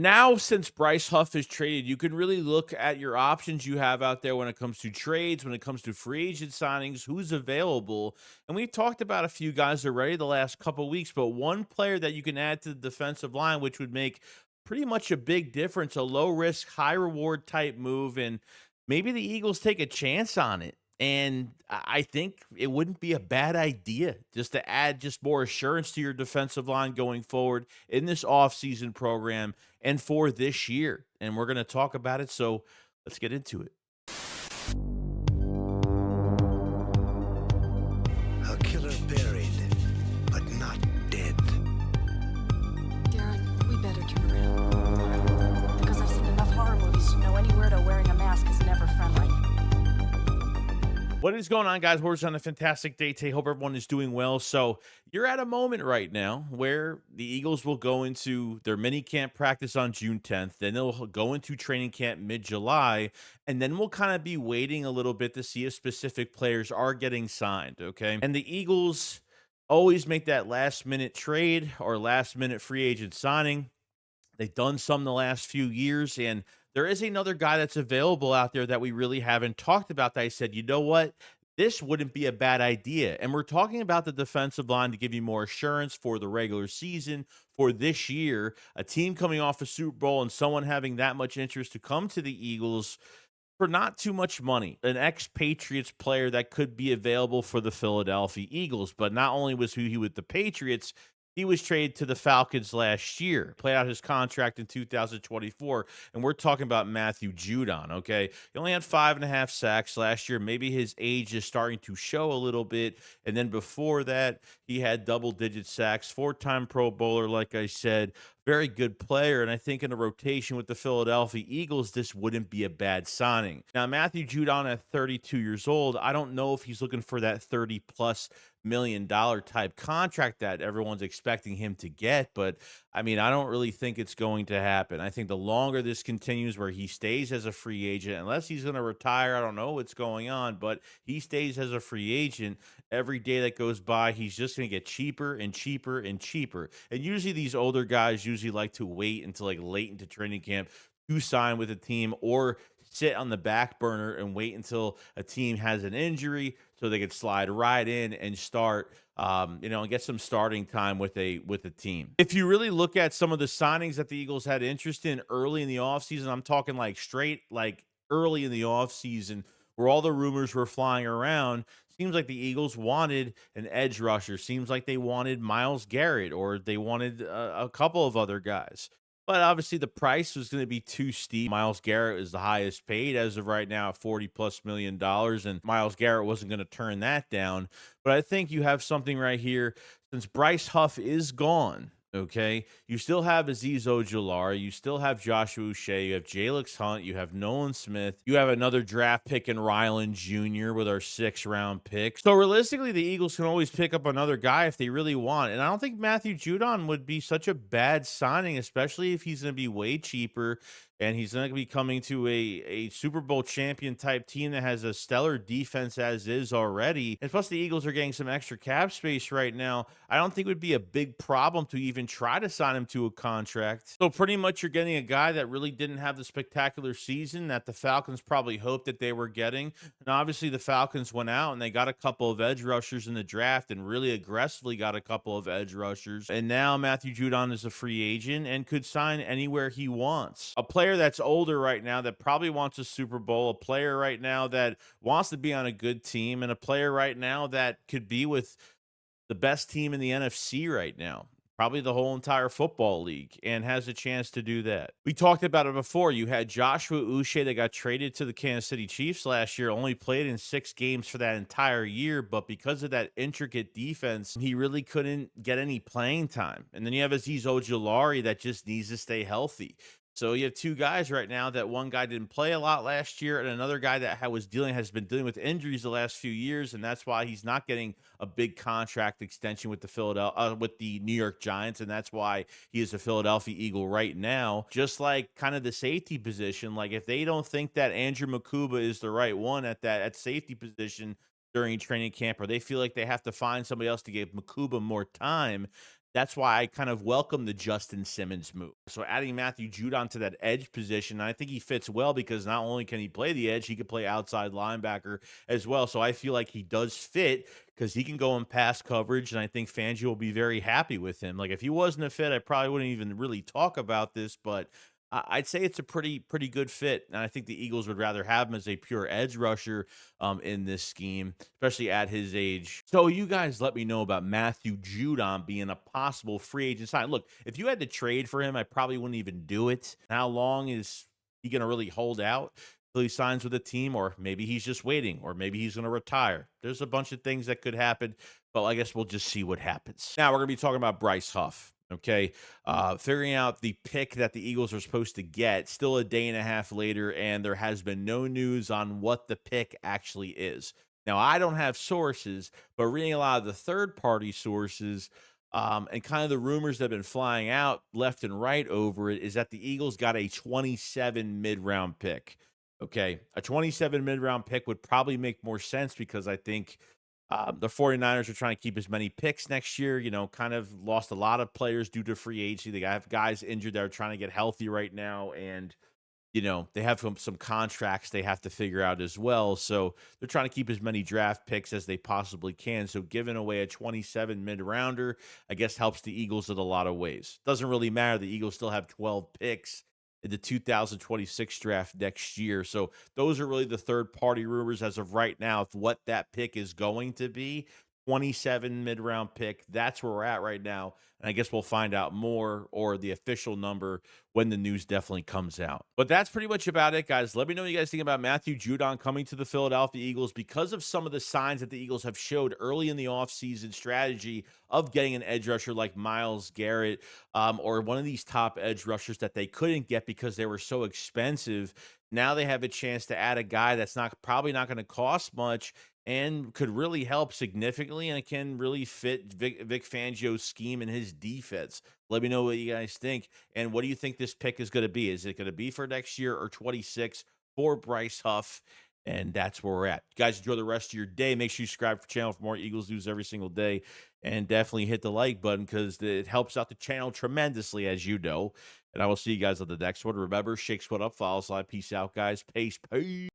Now, since Bryce Huff is traded, you can really look at your options you have out there when it comes to trades, when it comes to free agent signings, who's available. And we've talked about a few guys already the last couple of weeks, but one player that you can add to the defensive line, which would make pretty much a big difference, a low risk, high reward type move. And maybe the Eagles take a chance on it. And I think it wouldn't be a bad idea just to add just more assurance to your defensive line going forward in this offseason program and for this year. And we're going to talk about it. So let's get into it. A killer buried, but not dead. Darren, we better turn around. Because I've seen enough horror movies to know any weirdo wearing a mask is never friendly. What is going on, guys? We're on a fantastic day today. Hope everyone is doing well. So you're at a moment right now where the Eagles will go into their mini camp practice on June 10th. Then they'll go into training camp mid-July. And then we'll kind of be waiting a little bit to see if specific players are getting signed, okay? And the Eagles always make that last-minute trade or last-minute free agent signing. They've done some the last few years, and there is another guy that's available out there that we really haven't talked about that I said, you know what? This wouldn't be a bad idea. And we're talking about the defensive line to give you more assurance for the regular season for this year. A team coming off a Super Bowl and someone having that much interest to come to the Eagles for not too much money. An ex-Patriots player that could be available for the Philadelphia Eagles. But not only was he with the Patriots, he was traded to the Falcons last year, played out his contract in 2024, and we're talking about Matthew Judon, okay? He only had 5.5 sacks last year. Maybe his age is starting to show a little bit, and then before that, he had double-digit sacks, four-time Pro Bowler, like I said, very good player, and I think in a rotation with the Philadelphia Eagles, this wouldn't be a bad signing. Now, Matthew Judon at 32 years old, I don't know if he's looking for that 30+ million dollar type contract that everyone's expecting him to get, but I mean, I don't really think it's going to happen. I think the longer this continues where he stays as a free agent, unless he's going to retire, I don't know what's going on, but he stays as a free agent, every day that goes by, he's just going to get cheaper and cheaper and cheaper. And usually these older guys usually like to wait until like late into training camp to sign with a team or sit on the back burner and wait until a team has an injury so they could slide right in and start and get some starting time with a team. If you really look at some of the signings that the Eagles had interest in early in the offseason, I'm talking like straight like early in the offseason where all the rumors were flying around. Seems like the Eagles wanted an edge rusher. Seems like they wanted Myles Garrett or they wanted a couple of other guys. But obviously, the price was going to be too steep. Myles Garrett is the highest paid as of right now at $40+ million, and Myles Garrett wasn't going to turn that down. But I think you have something right here since Bryce Huff is gone. Okay, you still have Azeez Ojulari, you still have Joshua Uche, you have Jalix Hunt, you have Nolan Smith, you have another draft pick in Ryland Jr. with our 6th-round pick. So realistically, the Eagles can always pick up another guy if they really want. And I don't think Matthew Judon would be such a bad signing, especially if he's going to be way cheaper and he's going to be coming to a Super Bowl champion type team that has a stellar defense as is already. And plus, the Eagles are getting some extra cap space right now. I don't think it would be a big problem to even try to sign him to a contract. So pretty much you're getting a guy that really didn't have the spectacular season that the Falcons probably hoped that they were getting. And obviously the Falcons went out and they got a couple of edge rushers in the draft and really aggressively got a couple of edge rushers. And now Matthew Judon is a free agent and could sign anywhere he wants. A player that's older right now that probably wants a Super Bowl, a player right now that wants to be on a good team, and a player right now that could be with the best team in the NFC right now, probably the whole entire football league, and has a chance to do that. We talked about it before. You had Joshua Uche that got traded to the Kansas City Chiefs last year, only played in 6 games for that entire year, but because of that intricate defense, he really couldn't get any playing time. And then you have Azeez Ojulari that just needs to stay healthy. So you have 2 guys right now that one guy didn't play a lot last year, and another guy that has been dealing with injuries the last few years, and that's why he's not getting a big contract extension with the New York Giants, and that's why he is a Philadelphia Eagle right now. Just like kind of the safety position, like if they don't think that Andrew Makuba is the right one at safety position during training camp, or they feel like they have to find somebody else to give Makuba more time, That's why I kind of welcome the Justin Simmons move. So adding Matthew Judon to that edge position, I think he fits well because not only can he play the edge, he can play outside linebacker as well. So I feel like he does fit because he can go in pass coverage, and I think Fangio will be very happy with him. Like if he wasn't a fit, I probably wouldn't even really talk about this, but I'd say it's a pretty good fit, and I think the Eagles would rather have him as a pure edge rusher in this scheme, especially at his age. So you guys let me know about Matthew Judon being a possible free agent sign. Look, if you had to trade for him, I probably wouldn't even do it. How long is he going to really hold out till he signs with a team? Or maybe he's just waiting, or maybe he's going to retire. There's a bunch of things that could happen, but I guess we'll just see what happens. Now we're going to be talking about Bryce Huff. Okay. Figuring out the pick that the Eagles are supposed to get still a day and a half later, and there has been no news on what the pick actually is. Now, I don't have sources, but reading a lot of the third party sources and kind of the rumors that have been flying out left and right over it is that the Eagles got a 27 mid round pick. Okay. A 27 mid round pick would probably make more sense because I think the 49ers are trying to keep as many picks next year, kind of lost a lot of players due to free agency. They have guys injured that are trying to get healthy right now. And they have some contracts they have to figure out as well. So they're trying to keep as many draft picks as they possibly can. So giving away a 27 mid rounder, I guess, helps the Eagles in a lot of ways. Doesn't really matter. The Eagles still have 12 picks in the 2026 draft next year. So those are really the third party rumors as of right now of what that pick is going to be. 27 mid round pick. That's where we're at right now. And I guess we'll find out more, or the official number, when the news definitely comes out. But that's pretty much about it, guys. Let me know what you guys think about Matthew Judon coming to the Philadelphia Eagles because of some of the signs that the Eagles have showed early in the offseason strategy of getting an edge rusher like Myles Garrett, or one of these top edge rushers that they couldn't get because they were so expensive. Now they have a chance to add a guy that's probably not going to cost much and could really help significantly, and it can really fit Vic Fangio's scheme and his defense. Let me know what you guys think, and what do you think this pick is going to be? Is it going to be for next year or 26 for Bryce Huff? And that's where we're at. You guys, enjoy the rest of your day. Make sure you subscribe to the channel for more Eagles news every single day, and definitely hit the like button because it helps out the channel tremendously, as you know. And I will see you guys on the next one. Remember, shake squat up, follow slide. Peace out, guys. Peace.